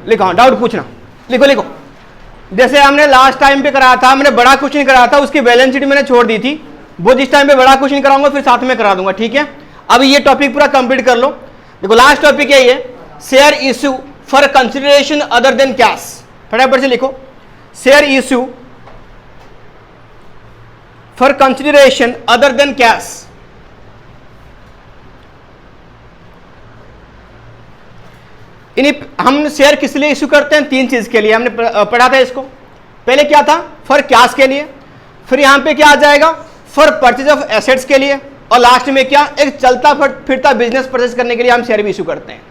लिखो, हाँ डाउट पूछना, लिखो लिखो। जैसे हमने लास्ट टाइम पे कराया था, हमने बड़ा क्वेश्चन कराया था, उसकी बैलेंस शीट मैंने छोड़ दी थी, वो जिस टाइम पे बड़ा क्वेश्चन कराऊंगा फिर साथ में करा दूंगा, ठीक है। अब ये टॉपिक पूरा कंप्लीट कर लो। देखो लास्ट टॉपिक है ये, share issue for consideration other than cash. फटाफट से लिखो, share issue for consideration other than cash. हम शेयर किस लिए इश्यू करते हैं? 3 चीज के लिए, हमने पढ़ा था इसको। पहले क्या था? फॉर कैश के लिए, फिर यहां पे क्या आ जाएगा? फॉर परचेज ऑफ एसेट्स के लिए, और लास्ट में क्या? एक चलता फिरता बिजनेस परचेज करने के लिए हम शेयर भी इश्यू करते हैं।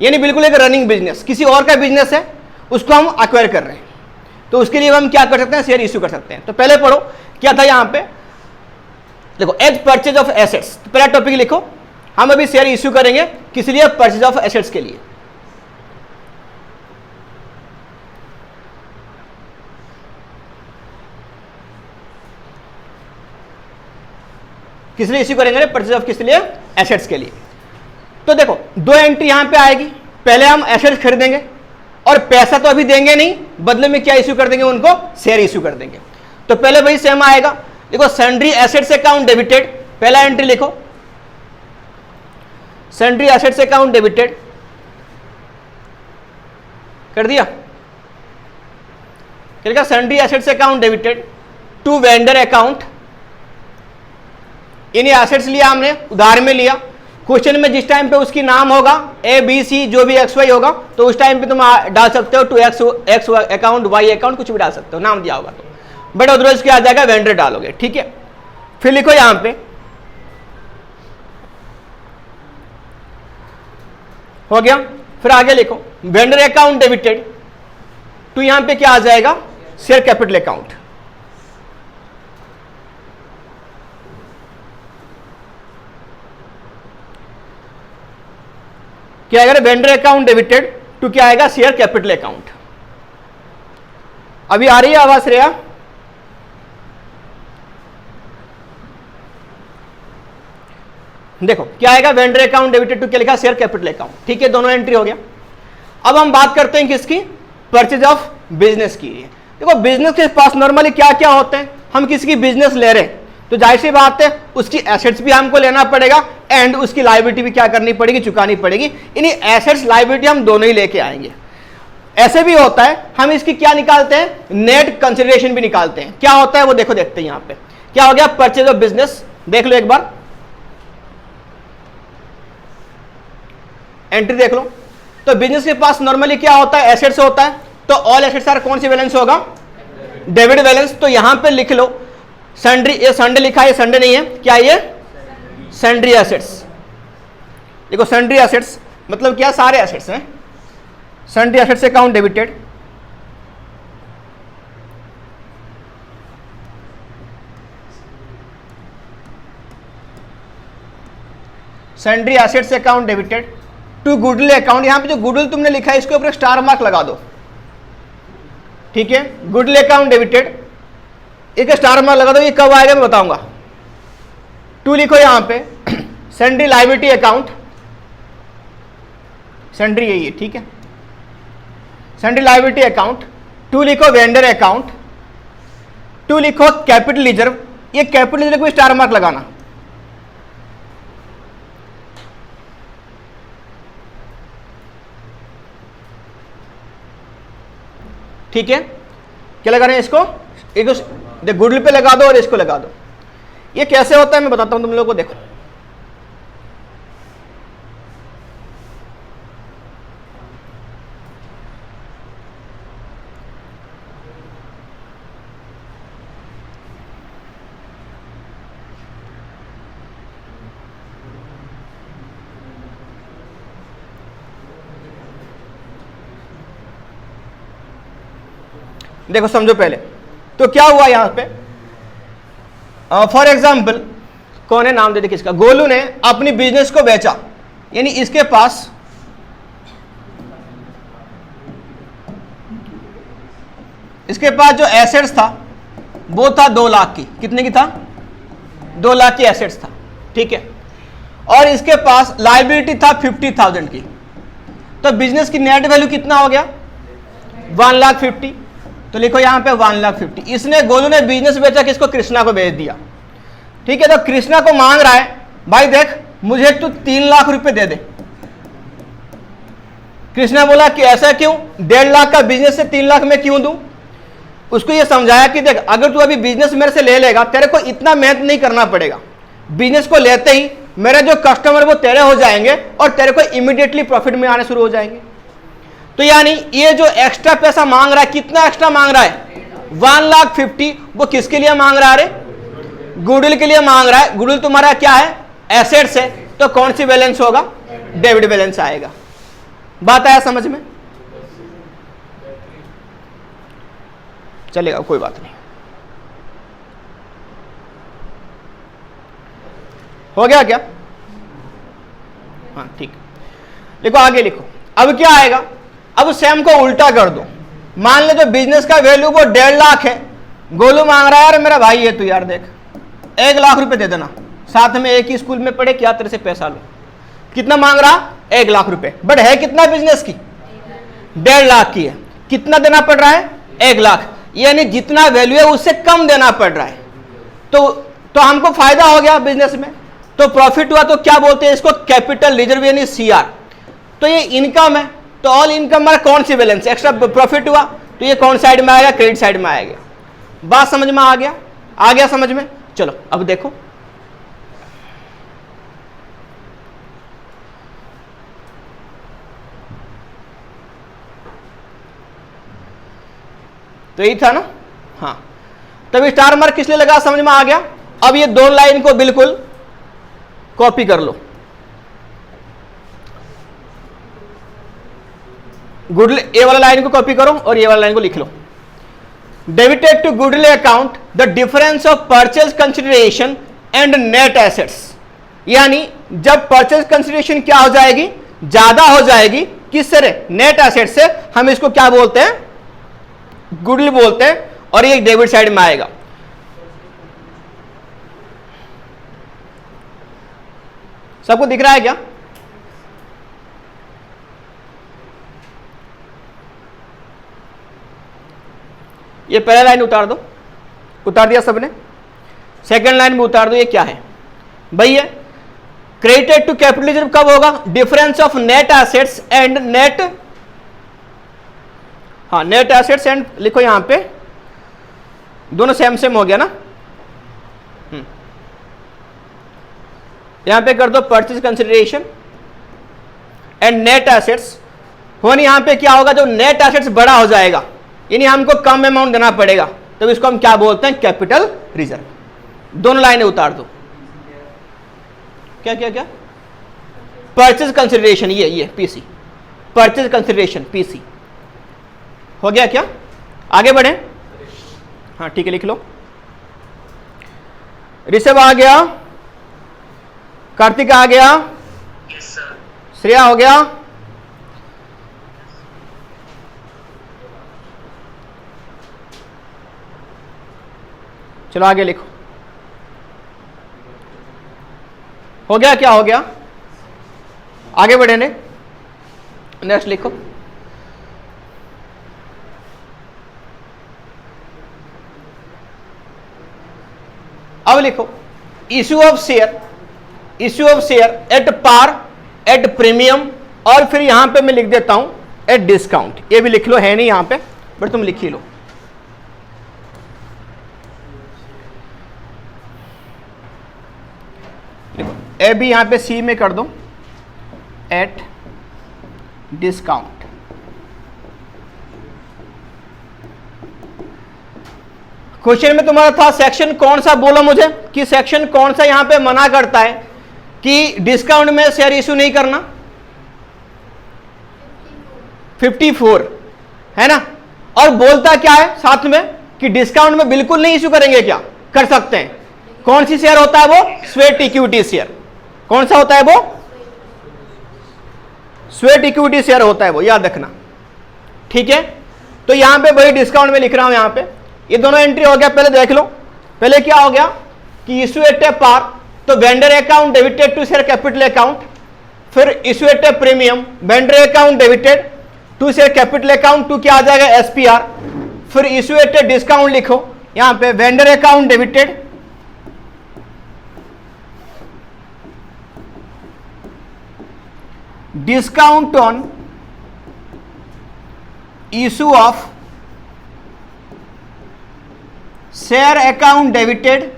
यानी बिल्कुल एक रनिंग बिजनेस, किसी और का बिजनेस है उसको हम एक्वायर कर रहे हैं, तो उसके लिए हम क्या कर सकते हैं? शेयर इश्यू कर सकते हैं। तो पहले पढ़ो क्या था यहां पे, देखो एज परचेज ऑफ एसेट्स। तो पहला टॉपिक लिखो, हम अभी शेयर इश्यू करेंगे किस लिए? परचेज ऑफ एसेट्स के लिए। किस लिए इश्यू करेंगे? परचेज ऑफ किस लिए? एसेट्स के लिए। तो देखो 2 एंट्री यहां पे आएगी, पहले हम एसेट्स खरीदेंगे और पैसा तो अभी देंगे नहीं, बदले में क्या इश्यू कर देंगे? उनको शेयर इश्यू कर देंगे। तो पहले वही सेम आएगा, देखो सन्ड्री एसेट्स अकाउंट डेबिटेड, पहला एंट्री लिखो, सन्ड्री एसेट्स अकाउंट डेबिटेड कर दिया, क्या लिखा? Sundry assets account debited to vendor account. इन्हीं एसेट्स लिया हमने, उधार में लिया। क्वेश्चन में जिस टाइम पे उसकी नाम होगा ए बी सी जो भी एक्स वाई होगा, तो उस टाइम पे तुम डाल सकते हो to X account, Y account, कुछ भी डाल सकते हो, नाम दिया होगा तो। बट अदरवाइज क्या आ जाएगा? वेंडर डालोगे, ठीक है। फिर लिखो यहां पे, हो गया। फिर आगे लिखो वेंडर अकाउंट डेबिटेड टू, यहां पे क्या आ जाएगा? Share capital account. क्या आएगा? वेंडर अकाउंट डेबिटेड टू क्या आएगा? Share capital account. अभी आ रही है आवाज श्रेया? देखो क्या आएगा? वेंडर अकाउंट डेबिटेड टू क्या लिखा? शेयर कैपिटल अकाउंट, ठीक है। दोनों एंट्री हो गया। अब हम बात करते हैं किसकी? परचेज ऑफ बिजनेस की। देखो बिजनेस के पास नॉर्मली क्या क्या होते हैं, हम किसी की बिजनेस ले रहे हैं तो जाहिर सी बात है उसकी एसेट्स भी हमको लेना पड़ेगा एंड उसकी लायबिलिटी भी क्या करनी पड़ेगी? चुकानी पड़ेगी। इन्हीं एसेट्स लायबिलिटी हम दोनों ही लेके आएंगे। ऐसे भी होता है हम इसकी क्या निकालते हैं? नेट कंसिडरेशन भी निकालते हैं। क्या होता है वो देखो, देखते हैं यहां पे क्या हो गया? परचेज ऑफ बिजनेस, देख लो एक बार, एंट्री देख लो। तो बिजनेस के पास नॉर्मली क्या होता है? एसेट्स होता है। तो ऑल एसेट्स आर कौन सी बैलेंस होगा? Debit balance. तो यहां पे लिख लो सन्ड्री, ये संडे लिखा है, ये संडे नहीं है, क्या ये? Sundry assets. देखो सन्ड्री एसेट्स मतलब क्या? सारे एसेट्स हैं। Sundry assets account debited sundry assets account debited to goodwill account. यहां पे जो गुडविल तुमने लिखा है इसके ऊपर स्टार मार्क लगा दो, ठीक है। गुडविल अकाउंट डेबिटेड, एक स्टार मार्क लगा दो। ये कब आएगा मैं बताऊंगा। टू लिखो यहां पे सन्ड्री लायबिलिटी अकाउंट, सन्ड्री यही है, ठीक है। Sundry liability account. टू लिखो वेंडर अकाउंट। टू लिखो कैपिटल रिजर्व। ये कैपिटल रिजर्व को स्टार मार्क लगाना, ठीक है। क्या लगा रहे हैं? इसको एक गुडविल पे लगा दो और इसको लगा दो। ये कैसे होता है मैं बताता हूं तुम लोगों को, देखो। देखो समझो पहले तो क्या हुआ यहां पे। फॉर एग्जाम्पल कौन है, नाम दे दे किसका? गोलू ने अपनी बिजनेस को बेचा, यानी इसके पास जो एसेट्स था वो था 2 लाख की। कितने की था? 2 लाख की एसेट्स था, ठीक है। और इसके पास लायबिलिटी था 50,000 की। तो बिजनेस की नेट वैल्यू कितना हो गया? 1,50,000, तो लिखो यहां पे 1,50,000। इसने गोलू ने बिजनेस बेचा, किसको? कृष्णा को बेच दिया। ठीक है, तो कृष्णा को मांग रहा है भाई देख मुझे तू 3 लाख रुपए दे दे। कृष्णा बोला कि ऐसा क्यों, 1.5 लाख का बिजनेस से 3 लाख मैं क्यों दूं? उसको ये समझाया कि देख अगर तू अभी बिजनेस मेरे से ले लेगा, तेरे को इतना मेहनत नहीं करना पड़ेगा। बिजनेस को लेते ही मेरे जो कस्टमर वो तेरे हो जाएंगे और तेरे को इमीडिएटली प्रॉफिट में आने शुरू हो जाएंगे। तो यानी ये जो एक्स्ट्रा पैसा मांग रहा है, कितना एक्स्ट्रा मांग रहा है? 1,50,000। वो किसके लिए मांग रहा है? अरे गुडविल के लिए मांग रहा है। गुडविल तुम्हारा क्या है? एसेट्स है। तो कौन सी बैलेंस होगा? डेबिट बैलेंस आएगा। बात आया समझ में? चलेगा, कोई बात नहीं। हो गया क्या? हाँ ठीक। लिखो आगे लिखो। अब क्या आएगा? अब सेम को उल्टा कर दो। मान ले जो बिजनेस का वैल्यू वो 1.5 लाख है, गोलू मांग रहा है यार मेरा भाई है तू यार देख 1 लाख रुपए दे देना, साथ में एक ही स्कूल में पढ़े, क्या तेरे से पैसा लो। कितना मांग रहा? 1 लाख रुपए। बट है कितना बिजनेस की? 1.5 लाख की है। कितना देना पड़ रहा है? 1 लाख। यानी जितना वैल्यू है उससे कम देना पड़ रहा है। तो हमको फायदा हो गया बिजनेस में, तो प्रॉफिट हुआ। तो क्या बोलते हैं इसको? कैपिटल रिजर्व यानी CR। तो ये इनकम है, तो ऑल इनकम हमारा कौन सी बैलेंस? एक्स्ट्रा प्रॉफिट हुआ, तो ये कौन साइड में आएगा? क्रेडिट साइड में आएगा। बात समझ में आ गया? आ गया समझ में? चलो अब देखो, तो यही था ना। हाँ, तब स्टार मार्क किस लिए लगा? समझ में आ गया। अब ये 2 लाइन को बिल्कुल कॉपी कर लो। गुडविल ए वाला लाइन को कॉपी करो और ये वाला लाइन को लिख लो। Debited to goodwill account the difference of purchase consideration and net assets. यानी जब परचेज कंसिडरेशन क्या हो जाएगी? ज्यादा हो जाएगी। किससे? नेट एसेट से। हम इसको क्या बोलते हैं? गुडविल बोलते हैं। और ये डेबिट साइड में आएगा। सबको दिख रहा है क्या? ये पहला लाइन उतार दो। उतार दिया सबने? सेकंड लाइन में उतार दो। ये क्या है भाई? ये क्रेडिटेड टू कैपिटल रिजर्व कब होगा? Difference of net assets and net, हाँ नेट एसेट्स एंड लिखो यहां पे, दोनों सेम सेम हो गया ना। यहां पे कर दो purchase consideration and net assets. होनी यहां पे क्या होगा? जो नेट एसेट्स बड़ा हो जाएगा, यानी हमको कम अमाउंट देना पड़ेगा, तो इसको हम क्या बोलते हैं? Capital reserve. दोनों लाइनें उतार दो। क्या क्या क्या? परचेज कंसिडरेशन, ये पीसी, परचेज कंसिडरेशन पीसी। हो गया क्या? आगे बढ़े? हाँ ठीक है, लिख लो। ऋषभ आ गया, कार्तिक आ गया, श्रेया हो गया, चलो आगे लिखो। हो गया? क्या हो गया? आगे बढ़े ने? नेक्स्ट लिखो। अब लिखो issue of share, issue of share at par, at premium, और फिर यहां पे मैं लिख देता हूं एट डिस्काउंट। ये भी लिख लो, है नहीं यहां पे बट तुम लिख ही लो। ए भी यहां पे सी में कर दो, एट डिस्काउंट। क्वेश्चन में तुम्हारा था सेक्शन कौन सा, बोलो मुझे कि सेक्शन कौन सा यहां पे मना करता है कि डिस्काउंट में शेयर इश्यू नहीं करना? 54 है ना। और बोलता क्या है साथ में कि डिस्काउंट में बिल्कुल नहीं इश्यू करेंगे। क्या कर सकते हैं? कौन सी शेयर होता है वो? Sweat equity share. कौन सा होता है वो? स्वेट इक्विटी शेयर होता है वो, याद रखना। ठीक है, तो यहां पे वही डिस्काउंट में लिख रहा हूं। यहां पे ये दोनों एंट्री हो गया। पहले देख लो, पहले क्या हो गया कि इश्यू एट ए पार, तो vendor account debited to share capital account, फिर issue at a premium, vendor account debited, to share capital account, to क्या आ जाएगा एसपीआर, फिर इशूएटेड डिस्काउंट लिखो यहां पे vendor account debited, discount on issue of share account debited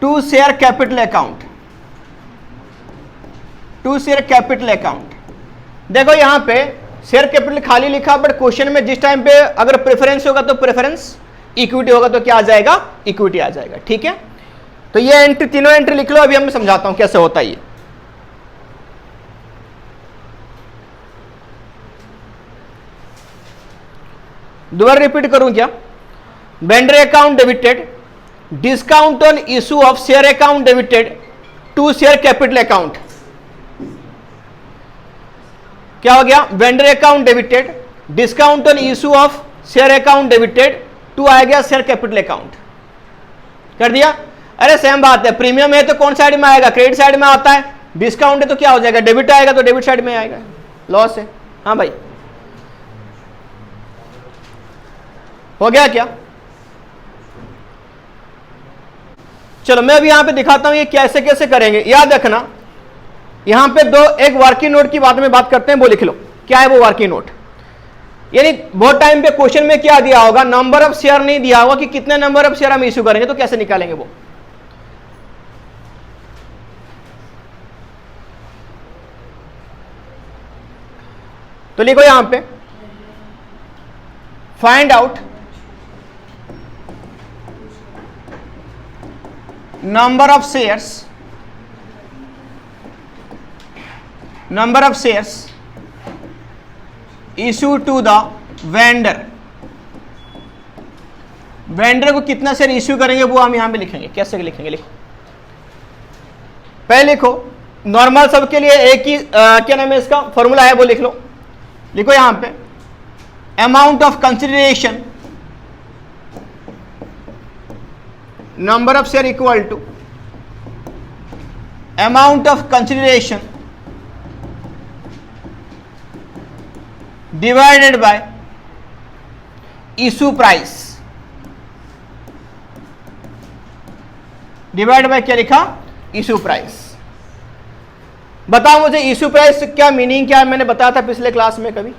to share capital account, to share capital account. देखो यहां पे शेयर कैपिटल खाली लिखा, बट क्वेश्चन में जिस टाइम पे अगर प्रेफरेंस होगा तो प्रेफरेंस, इक्विटी होगा तो क्या आ जाएगा, इक्विटी आ जाएगा। ठीक है, तो ये एंट्री, तीनों एंट्री लिख लो, अभी मैं समझाता हूं कैसे होता है ये। दोबारा रिपीट करूं क्या, vendor account debited, discount on issue of share account debited to share capital account, क्या हो गया, vendor account debited, discount on issue of share account debited to आ गया शेयर कैपिटल अकाउंट, कर दिया। अरे सेम बात है, प्रीमियम है तो कौन साइड में आएगा, क्रेडिट साइड में आता है, डिस्काउंट है तो क्या हो जाएगा, डेबिट आएगा तो डेबिट साइड में आएगा, लॉस है। हाँ भाई, हो गया क्या? चलो मैं अभी यहां पे दिखाता हूं ये कैसे कैसे करेंगे। याद रखना यहां पे दो, एक वर्किंग नोट की बात में बात करते हैं, वो लिख लो। क्या है वो वर्किंग नोट, यानी बहुत टाइम पे क्वेश्चन में क्या दिया होगा, नंबर ऑफ शेयर नहीं दिया होगा कि कितने नंबर ऑफ शेयर हम इश्यू करेंगे, तो कैसे निकालेंगे वो। तो लिखो यहां पे find out number of shares issued to the vendor, vendor को कितना शेयर इश्यू करेंगे वो हम यहां पे लिखेंगे। कैसे लिखेंगे, लिखो पहले, लिखो नॉर्मल सबके लिए एक ही क्या नाम है इसका फॉर्मूला है, वो लिख लो। लिखो यहां पे amount of consideration, number of share equal to amount of consideration divided by issue price, divide by क्या लिखा, इशू प्राइस। बताओ मुझे इशू प्राइस क्या मीनिंग क्या है, मैंने बताया था पिछले क्लास में कभी।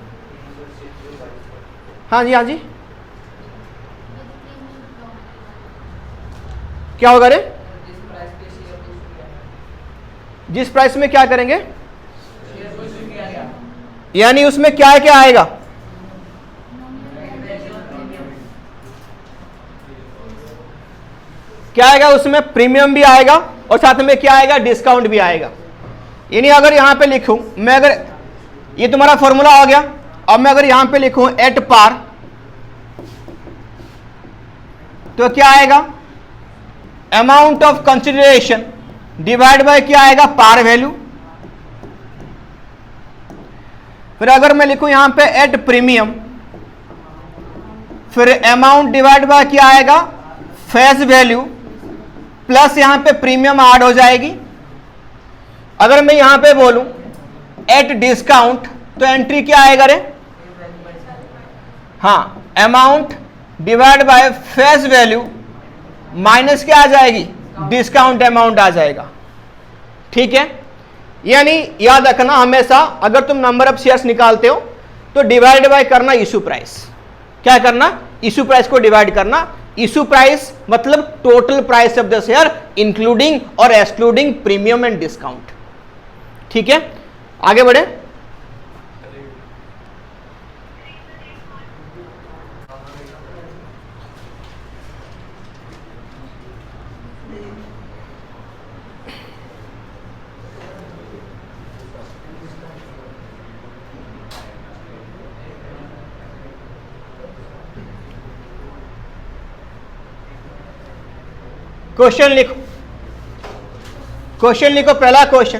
हाँ जी, हाँ जी, क्या होगा रे, जिस प्राइस में क्या करेंगे, यानी उसमें क्या क्या आएगा, क्या आएगा उसमें, प्रीमियम भी आएगा और साथ में क्या आएगा, डिस्काउंट भी आएगा। यानी अगर यहां पे लिखूं मैं, अगर ये तुम्हारा फॉर्मूला हो गया, अब मैं अगर यहां पे लिखूं एट पार, तो क्या आएगा, amount of consideration divide by क्या आएगा, पार वैल्यू। फिर अगर मैं लिखूं यहां पे एट प्रीमियम, फिर अमाउंट डिवाइड बाय क्या आएगा, फेस वैल्यू, प्लस यहां पे प्रीमियम ऐड हो जाएगी। अगर मैं यहां पे बोलूं एट डिस्काउंट, तो एंट्री क्या आएगा रे, हाँ, amount divide by face value minus क्या आ जाएगी, डिस्काउंट अमाउंट आ जाएगा। ठीक है, यानी याद रखना हमेशा अगर तुम नंबर ऑफ शेयर्स निकालते हो तो डिवाइड बाय करना इशू प्राइस। क्या करना, इशू प्राइस को डिवाइड करना। इशू प्राइस मतलब total price of the share including और एक्सक्लूडिंग प्रीमियम एंड डिस्काउंट। ठीक है, आगे बढ़े। क्वेश्चन लिखो, क्वेश्चन लिखो। पहला क्वेश्चन,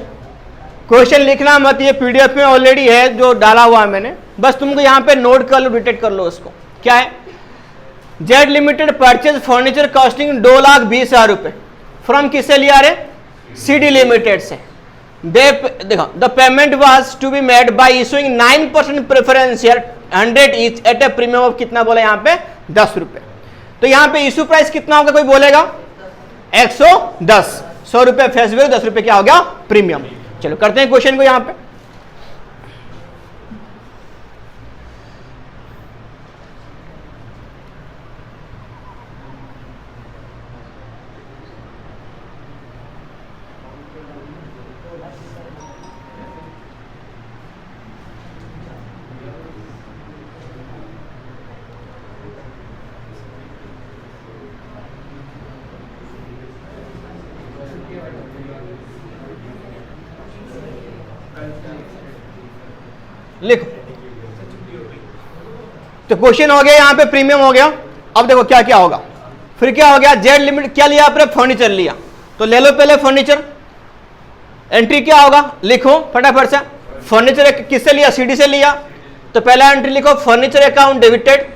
क्वेश्चन लिखना मत, ये पीडीएफ में ऑलरेडी है जो डाला हुआ है मैंने, बस तुमको यहां पे नोट कर लो, डिटेक्ट कर लो उसको। क्या है, Z limited purchase furniture costing 2,20,000 रुपए फ्रॉम किससे लिया रे, सीडी लिमिटेड से। देखो the payment was to be made by issuing 9% preference share 100 each at a premium of कितना बोला यहां पे 10 रुपए। तो यहां पे इशू प्राइस कितना होगा कोई बोलेगा 110, 100 रुपए फेस वैल्यू, 10 रुपए क्या हो गया प्रीमियम। चलो करते हैं क्वेश्चन को यहां पे। लिखो, तो क्वेश्चन हो गया यहां पे प्रीमियम हो गया। अब देखो क्या क्या होगा, फिर क्या हो गया जेड लिमिट क्या लिया आपने फर्नीचर लिया, तो ले लो पहले फर्नीचर। एंट्री क्या होगा लिखो फटाफट से, फर्नीचर किससे लिया सीडी से लिया, तो पहला एंट्री लिखो furniture account debited,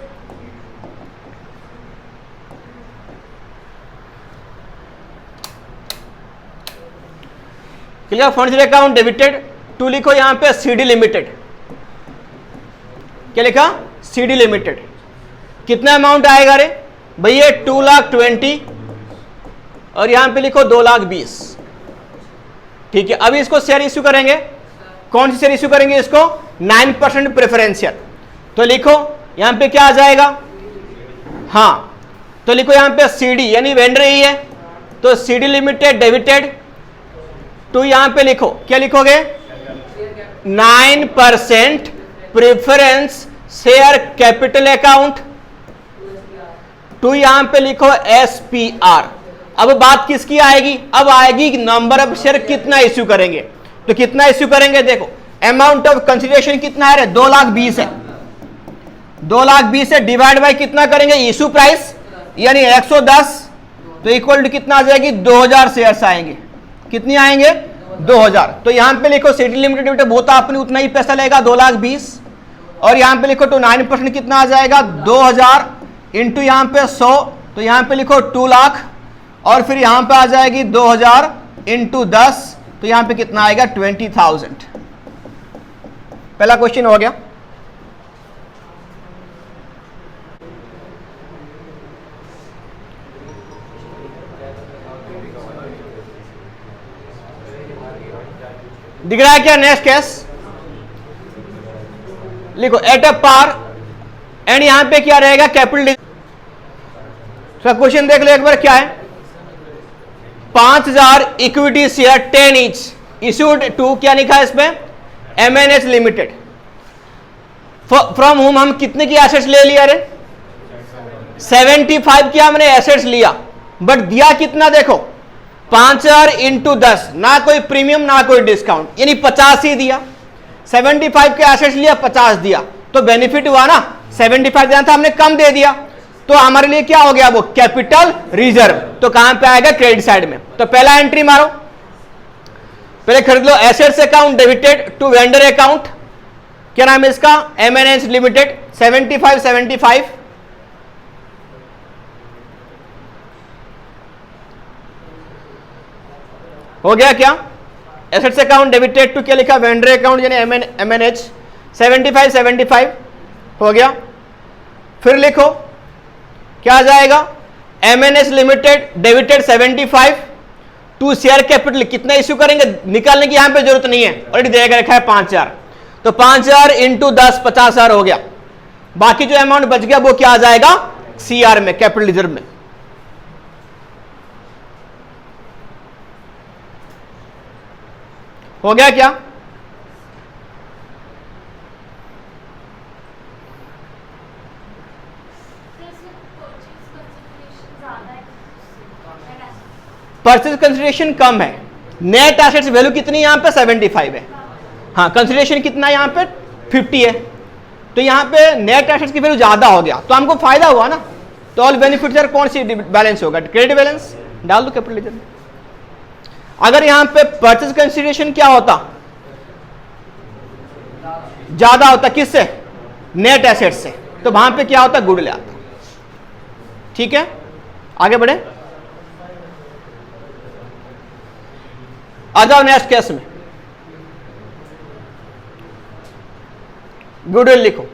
clear, furniture account debited. To लिखो यहां पे सीडी लिमिटेड, क्या लिखा सीडी लिमिटेड, कितना अमाउंट आएगा रे भैया 2,20,000 और यहां पे लिखो 2,20,000। ठीक है, अभी इसको शेयर इश्यू करेंगे, कौन सी शेयर इश्यू करेंगे इसको 9% प्रेफरेंस शेयर। तो लिखो यहां पे क्या आ जाएगा, हाँ तो लिखो यहां पे सीडी यानी वेंडर ही है, तो सीडी लिमिटेड डेबिटेड। तो यहां पे लिखो क्या लिखोगे 9% preference share capital account. To यहां पे लिखो SPR। अब बात किसकी आएगी, अब आएगी नंबर ऑफ शेयर कितना इश्यू करेंगे। तो कितना इश्यू करेंगे देखो, अमाउंट ऑफ कंसिडरेशन कितना है 2,20,000 है, 2,20,000 है डिवाइड बाय कितना करेंगे इश्यू प्राइस यानी 110, तो इक्वल टू कितना आ जाएगी 2,000 शेयर्स आएंगे। कितनी आएंगे 2,000। तो यहां पे लिखो सिटी लिमिटेड वो तो आपने उतना ही पैसा लेगा 2,20,000 और यहां पे लिखो तो 9% कितना आ जाएगा 2,000 इंटू यहां पे 100, तो यहां पे लिखो 2 लाख और फिर यहां पे आ जाएगी 2,000 इंटू 10, तो यहां पे कितना आएगा 20,000। पहला क्वेश्चन हो गया। दिख रहा है क्या नेक्स्ट केस, लिखो एट अ पार एंड यहां पे क्या रहेगा कैपिटल। क्वेश्चन देख लो एक बार क्या है, 5,000 equity share 10 each issued to, क्या लिखा है इसमें MNH लिमिटेड, फ्रॉम होम हम कितने की एसेट्स ले लिया रे 75 की हमने एसेट्स लिया, बट दिया कितना देखो 5,000 इंटू 10, ना कोई प्रीमियम ना कोई डिस्काउंट यानी 50 ही दिया। 75 के एसेट्स लिया 50 दिया, तो बेनिफिट हुआ ना, 75 देना था हमने कम दे दिया, तो हमारे लिए क्या हो गया वो कैपिटल रिजर्व। तो कहां पे आएगा क्रेडिट साइड में। तो पहला एंट्री मारो, पहले खरीद लो assets account debited to vendor account, क्या नाम है इसका MNH लिमिटेड 75 हो गया क्या, एसेट्स अकाउंट डेबिटेड टू क्या लिखा वेंडर अकाउंट यानी MNH 75 हो गया। फिर लिखो क्या आ जाएगा MNH limited debited 75 to share capital, कितना इश्यू करेंगे निकालने की यहां पे जरूरत नहीं है, ऑलरेडी देगा रखा है 5,000, तो 5,000 इंटू 10 50,000 हो गया। बाकी जो अमाउंट बच गया वो क्या आ जाएगा CR में कैपिटल रिजर्व में। हो गया क्या, परचेज कंसिडरेशन कम है, नेट एसेट्स वैल्यू कितनी यहां पे 75 है, हाँ कंसिडरेशन कितना यहां पे 50 है, तो यहां पे नेट एसेट्स की वैल्यू ज्यादा हो गया, तो हमको फायदा हुआ ना। तो ऑल बेनिफिट्स कौन सी बैलेंस होगा क्रेडिट बैलेंस, डाल दो कैपिटल रिजर्व। अगर यहां पे परचेज कंसिडरेशन क्या होता ज्यादा होता किससे नेट एसेट से, तो वहां पे क्या होता गुडविल आता। ठीक है आगे बढ़े, आ जाओ नेक्स्ट केस में। गुडविल लिखो।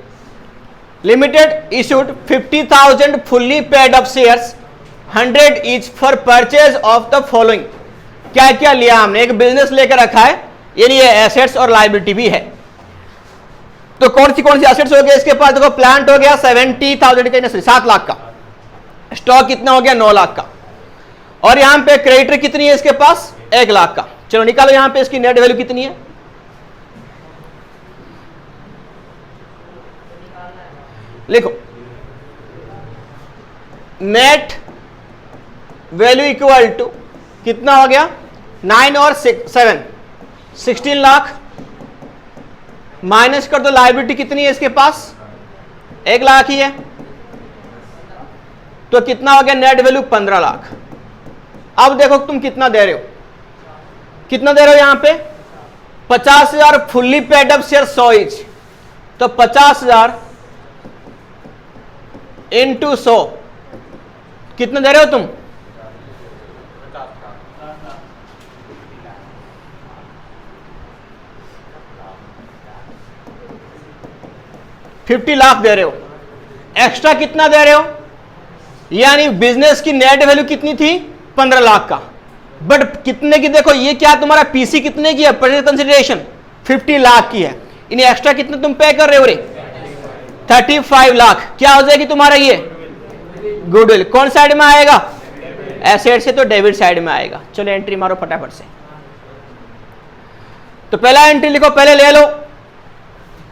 Limited issued 50,000 fully paid up shares 100 each for purchase of the following. क्या क्या लिया हमने, एक बिजनेस लेकर रखा है, यानी ये एसेट्स और लायबिलिटी भी है। तो कौन सी एसेट्स हो गया इसके पास, देखो प्लांट हो गया 70,000 का, 7 लाख का। स्टॉक कितना हो गया, 9 लाख का। और यहां पे क्रेडिटर कितनी है इसके पास, 1 लाख का। चलो निकालो यहां पे इसकी नेट वैल्यू कितनी है। लिखो नेट वैल्यू इक्वल टू कितना हो गया, 9 और 7 16 लाख, माइनस कर दो लायबिलिटी कितनी है इसके पास, 1 लाख ही है, तो कितना हो गया नेट वैल्यू 15 लाख। अब देखो तुम कितना दे रहे हो, कितना दे रहे हो यहां पे 50,000 fully paid up share 100 each, तो 50,000 इंटू 100 कितना दे रहे हो तुम, 50 लाख दे रहे हो। एक्स्ट्रा कितना दे रहे हो, यानी बिजनेस की नेट वैल्यू कितनी थी, 15 लाख का, बट कितने की, देखो ये क्या तुम्हारा पीसी कितने की है, परचेज कंसिडरेशन 50 लाख की है, इन्हें एक्स्ट्रा कितने तुम पे कर रहे हो रे, 35 लाख। क्या हो जाएगी तुम्हारा ये गुडविल, कौन साइड में आएगा, एसेट से, तो डेबिट साइड में आएगा। चलो एंट्री मारो फटाफट से। तो पहला एंट्री लिखो, पहले ले लो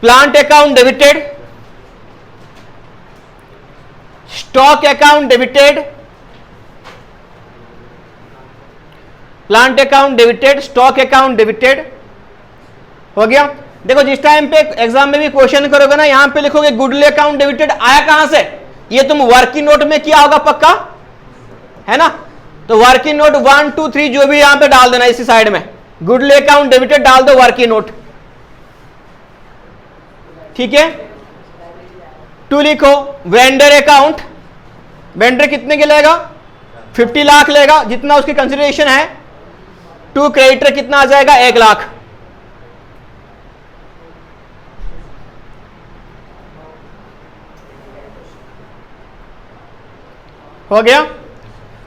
plant account debited, stock account debited, plant account debited, stock account debited हो गया। देखो जिस टाइम पे एग्जाम में भी क्वेश्चन करोगे ना, यहां पे लिखोगे गुडविल अकाउंट डेबिटेड, आया कहां से, ये तुम वर्किंग नोट में किया होगा पक्का, है ना, तो वर्किंग नोट 1 2 3 जो भी यहां पे डाल देना, इसी साइड में गुडविल अकाउंट डेबिटेड डाल दो, वर्किंग नोट, ठीक है। 2 लिखो वेंडर अकाउंट, वेंडर कितने के लेगा, 50 लाख लेगा जितना उसकी कंसिडरेशन है। 2 क्रेडिटर कितना आ जाएगा, 1 लाख। हो गया।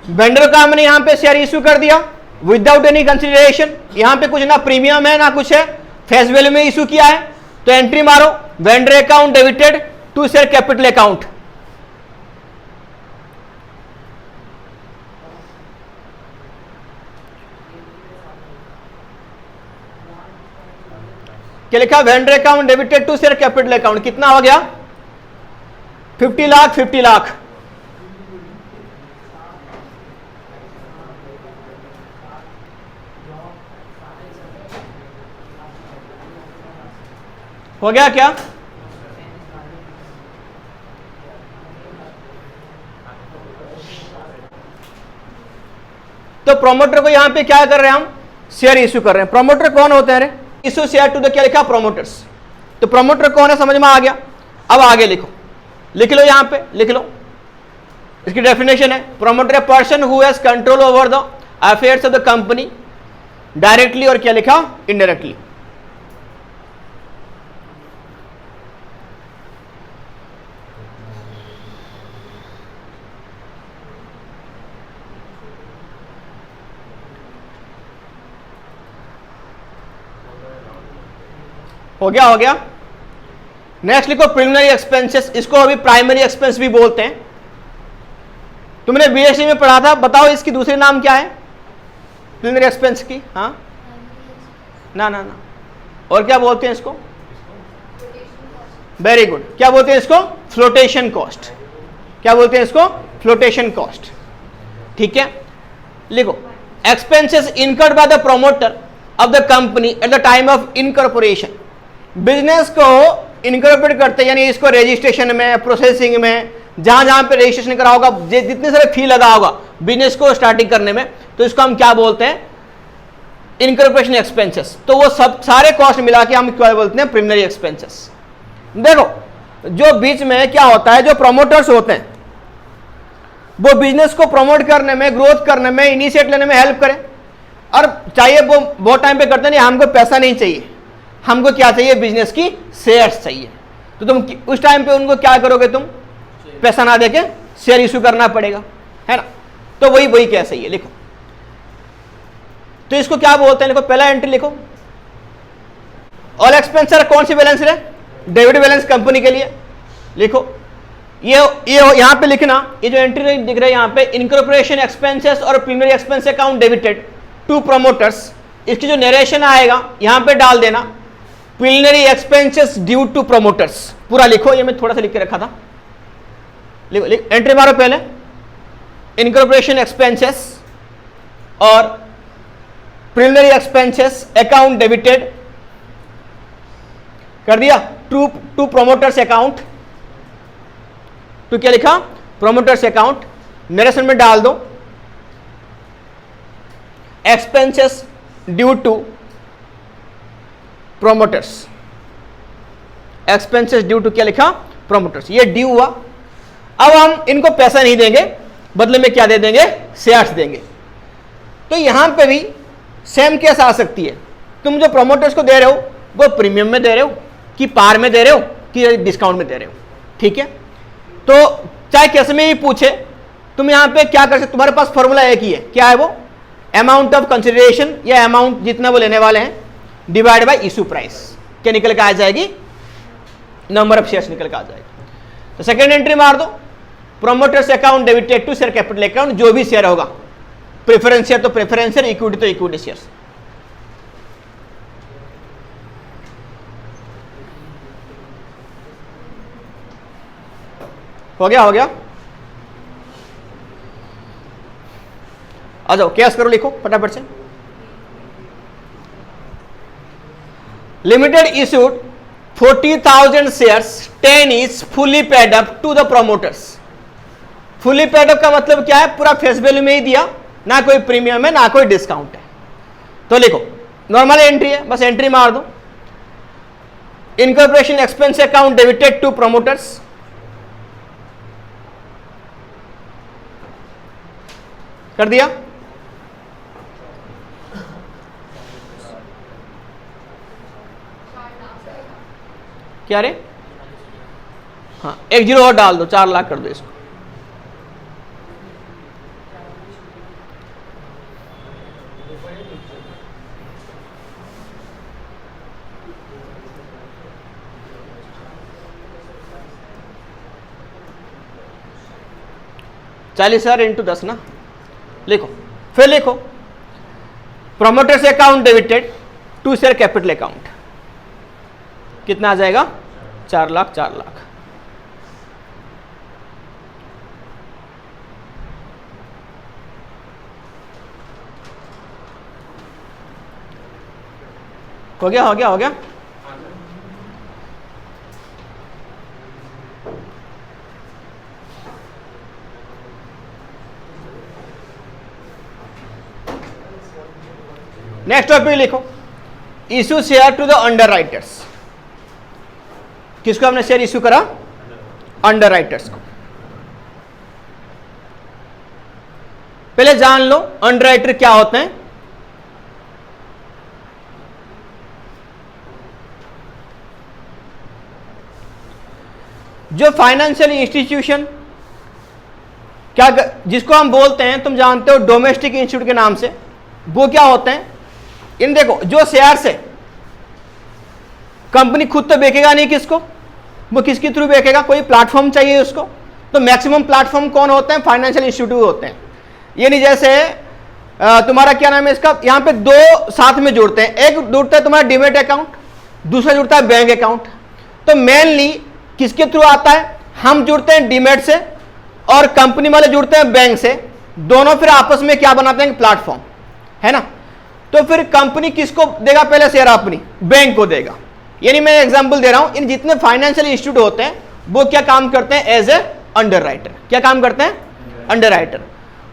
वेंडर का हमने यहां पे शेयर इश्यू कर दिया विदाउट एनी कंसिडरेशन, यहां पे कुछ ना प्रीमियम है ना कुछ है, फेस वैल्यू में इश्यू किया है, तो एंट्री मारो vendor account debited to share capital account. क्या लिखा, vendor account debited to share capital account, कितना हो गया 50 लाख 50 लाख। हो गया क्या, तो प्रोमोटर को यहां पे क्या कर रहे हैं हम, शेयर इश्यू कर रहे हैं। प्रोमोटर कौन होते हैं, इश्यू शेयर टू द, क्या लिखा, प्रोमोटर्स। तो प्रोमोटर कौन है समझ में आ गया। अब आगे लिखो, लिख लो यहां पे, लिख लो इसकी डेफिनेशन है, promoter a person who has control over the affairs of the company directly, और क्या लिखा, इनडायरेक्टली। हो गया, हो गया। नेक्स्ट लिखो प्रिलिमिनरी एक्सपेंसेस, इसको अभी प्राइमरी एक्सपेंस भी बोलते हैं। तुमने बीएससी में पढ़ा था, बताओ इसकी दूसरी नाम क्या है प्रिलिमिनरी एक्सपेंस की, हाँ ना ना ना, और क्या बोलते हैं इसको, वेरी गुड, क्या बोलते हैं इसको, फ्लोटेशन कॉस्ट। क्या बोलते हैं इसको, फ्लोटेशन कॉस्ट, ठीक है। लिखो expenses incurred by the promoter of the company at the time of incorporation, business को इनकॉर्पोरेट करते हैं, यानी इसको रजिस्ट्रेशन में, प्रोसेसिंग में, जहां जहां पे रजिस्ट्रेशन करा होगा, जितने सारे फी लगा होगा बिजनेस को स्टार्टिंग करने में, तो इसको हम क्या बोलते हैं, इनकॉर्पोरेशन एक्सपेंसेस। तो वो सब सारे कॉस्ट मिला के हम क्या बोलते हैं, प्रिलिमिनरी एक्सपेंसेस। देखो जो बीच में क्या होता है, जो प्रोमोटर्स होते हैं वो बिजनेस को प्रमोट करने में, ग्रोथ करने में, इनिशिएट लेने में हेल्प करें, और चाहिए वो बहुत टाइम पे करते नहीं, हमको पैसा नहीं चाहिए, हमको क्या चाहिए, बिजनेस की शेयर्स चाहिए। तो तुम उस टाइम पे उनको क्या करोगे, तुम पैसा ना देके शेयर इशू करना पड़ेगा, है ना। तो वही केस है ये, लिखो। तो इसको क्या बोलते हैं, लिखो पहला एंट्री लिखो, ऑल एक्सपेंसर कौन सी बैलेंस है, डेबिट बैलेंस कंपनी के लिए, लिखो। ये यहां पे लिखना, ये जो एंट्री दिख रहा है यहां पे, इनकॉर्पोरेशन एक्सपेंसेस और preliminary expense account debited to promoters, इसकी जो नरेशन आएगा यहां पे डाल देना, preliminary expenses due to promoters, पूरा लिखो। ये मैं थोड़ा सा लिख के रखा था, लिखो, एंट्री मारो पहले, इनकॉर्पोरेशन एक्सपेंसेस और प्रीलिमिनरी एक्सपेंसेस अकाउंट डेबिटेड कर दिया टू प्रोमोटर्स अकाउंट, तो क्या लिखा, प्रोमोटर्स अकाउंट, नरेशन में डाल दो expenses due to promoters, expenses due to क्या लिखा, प्रोमोटर्स, ये ड्यू हुआ। अब हम इनको पैसा नहीं देंगे, बदले में क्या दे देंगे, शेयर्स देंगे। तो यहां पे भी सेम केस आ सकती है, तुम जो प्रोमोटर्स को दे रहे हो वो प्रीमियम में दे रहे हो कि पार में दे रहे हो कि डिस्काउंट में दे रहे हो, ठीक है। तो चाहे कैसे में भी पूछे, तुम यहां पे क्या कर सकते, तुम्हारे पास फॉर्मूला एक ही है, क्या है वो, अमाउंट ऑफ कंसिडरेशन या अमाउंट जितना वो लेने वाले हैं डिवाइड बाय इशू प्राइस, क्या निकल के आ जाएगी, नंबर ऑफ शेयर्स निकल के आ जाएगी। तो सेकंड एंट्री मार दो, promoters account debited to share capital account, जो भी शेयर होगा, प्रेफरेंस शेयर तो प्रेफरेंस शेयर, इक्विटी तो इक्विटी शेयर्स। हो गया, हो गया, आ जाओ केस करो, लिखो फटाफट से। Limited issued 40,000 shares, 10 is fully paid up to the promoters. Fully paid up का मतलब क्या है, पूरा फेस वैल्यू में ही दिया, ना कोई प्रीमियम है ना कोई डिस्काउंट है। तो लिखो नॉर्मल एंट्री है, बस एंट्री मार दो, incorporation expense account debited to promoters, कर दिया। क्या रे, हाँ 1 जीरो और डाल दो, 4 लाख कर दो इसको। $40,000 इंटू 10 ना, लिखो। फिर लिखो promoters account debited to share capital account, कितना आ जाएगा, 4 लाख, 4 लाख। हो गया, हो गया, हो गया। नेक्स्ट टॉपिक लिखो, issue share to the underwriters. किसको हमने शेयर इशू करा, अंडर राइटर्स को। पहले जान लो अंडर राइटर क्या होते हैं। जो फाइनेंशियल इंस्टीट्यूशन क्या, जिसको हम बोलते हैं, तुम जानते हो डोमेस्टिक इंस्टीट्यूट के नाम से, वो क्या होते हैं, इन देखो जो शेयर्स है, कंपनी खुद तो बेचेगा नहीं, किसको, वो किसके थ्रू बेचेगा, कोई प्लेटफॉर्म चाहिए उसको। तो मैक्सिमम प्लेटफॉर्म कौन होते हैं, फाइनेंशियल इंस्टीट्यूट होते हैं। ये नहीं जैसे तुम्हारा क्या नाम है इसका, यहां पे 2 साथ में जुड़ते हैं, एक जुड़ता है तुम्हारा डीमेट अकाउंट, दूसरा जुड़ता है बैंक अकाउंट। तो मेनली किसके थ्रू आता है, हम जुड़ते हैं डीमेट से और कंपनी वाले जुड़ते हैं बैंक से, दोनों फिर आपस में क्या बनाते हैं, प्लेटफॉर्म, है ना। तो फिर कंपनी किसको देगा पहले शेयर, अपनी बैंक को देगा। यानी मैं एग्जांपल दे रहा हूं, इन जितने फाइनेंशियल इंस्टीट्यूट होते हैं वो क्या काम करते हैं, एज ए अंडर राइटर। क्या काम करते हैं, अंडर राइटर।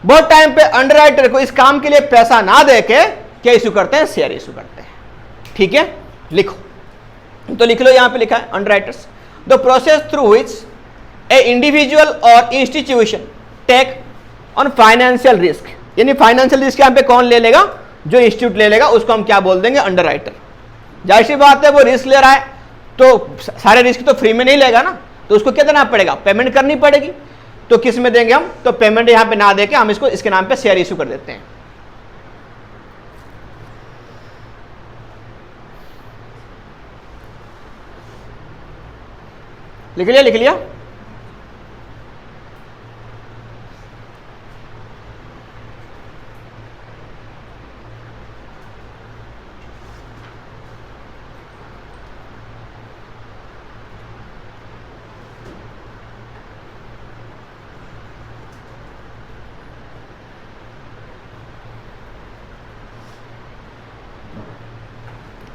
बहुत टाइम पे अंडर राइटर को इस काम के लिए पैसा ना देके क्या इशू करते हैं, शेयर इशू करते हैं, ठीक है। लिखो, तो लिख लो, यहां पे लिखा है underwriters, the process through which a individual और institution take on financial risk. यानी फाइनेंशियल रिस्क यहां पे कौन ले लेगा, जो इंस्टीट्यूट ले लेगा, उसको हम क्या बोल देंगे, अंडर राइटर। जाहिर सी बात है वो रिस्क ले रहा है, तो सारे रिस्क तो फ्री में नहीं लेगा ना, तो उसको क्या देना पड़ेगा, पेमेंट करनी पड़ेगी। तो किस में देंगे हम, तो पेमेंट यहां पे ना देके हम इसको इसके नाम पे शेयर इशू कर देते हैं। लिख लिया, लिख लिया।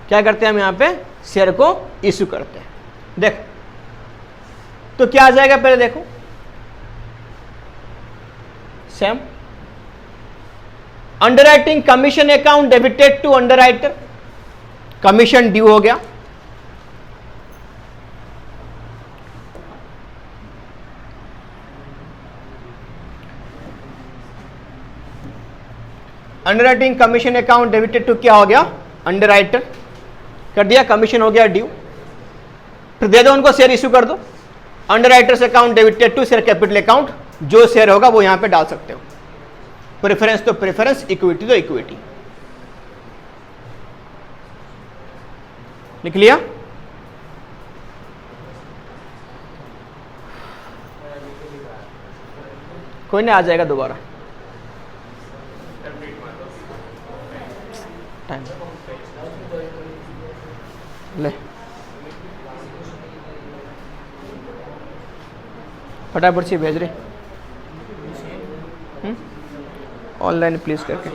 क्या करते हैं हम यहां पे, शेयर को इशू करते हैं। देख तो क्या आ जाएगा, पहले देखो same underwriting commission account debited to underwriter, commission due हो गया। Underwriting commission account debited to क्या हो गया, अंडरराइटर, कर दिया, कमीशन हो गया ड्यू। फिर दे दो उनको, शेयर इशू कर दो। Underwriters account debited to share capital account, जो शेयर होगा वो यहां पे डाल सकते हो। प्रेफरेंस तो प्रेफरेंस, इक्विटी तो इक्विटी। लिख लिया। कोई नहीं, आ जाएगा दोबारा टाइम ले, फटाफट से भेज रहे ऑनलाइन प्लीज करके।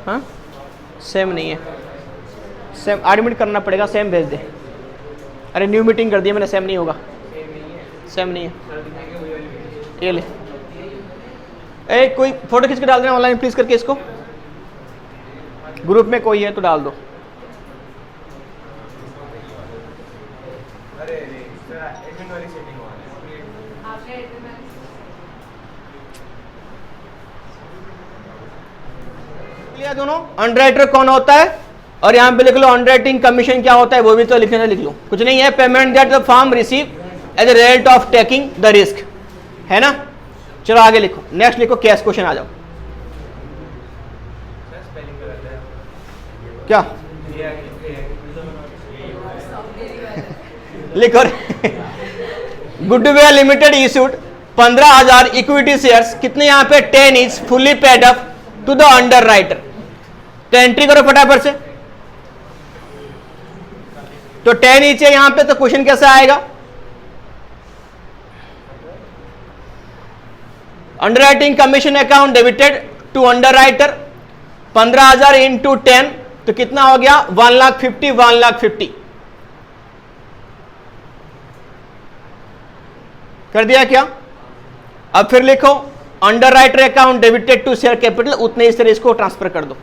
हाँ सेम नहीं है, सेम एडमिट करना पड़ेगा, सेम भेज दे। अरे न्यू मीटिंग कर दी मैंने, सेम नहीं होगा, सेम नहीं है। ये ले, ए कोई फोटो खींच के डाल देना ऑनलाइन प्लीज करके, इसको ग्रुप में कोई है तो डाल दो। दोनों अंडरराइटर कौन होता है, और यहां पे लिख लो अंडरराइटिंग कमीशन क्या होता है, वो भी तो लिखने लिख लो, कुछ नहीं है। Payment that the firm receive as a result of taking the risk, है ना। चलो आगे लिखो, नेक्स्ट लिखो, कैश क्वेश्चन आ जाओ। क्या लिखो goodwill limited issued 15,000 equity shares, कितने यहां पे 10 is fully paid up to the underwriter. तो एंट्री करो फटाफट से। तो 10 ईच है यहां पे, तो क्वेश्चन कैसा आएगा, underwriting commission account debited to underwriter 15,000 into 10, तो कितना हो गया 1,50,000, 1,50,000 कर दिया क्या। अब फिर लिखो underwriter account debited to share capital, उतने इस तरह इसको ट्रांसफर कर दो।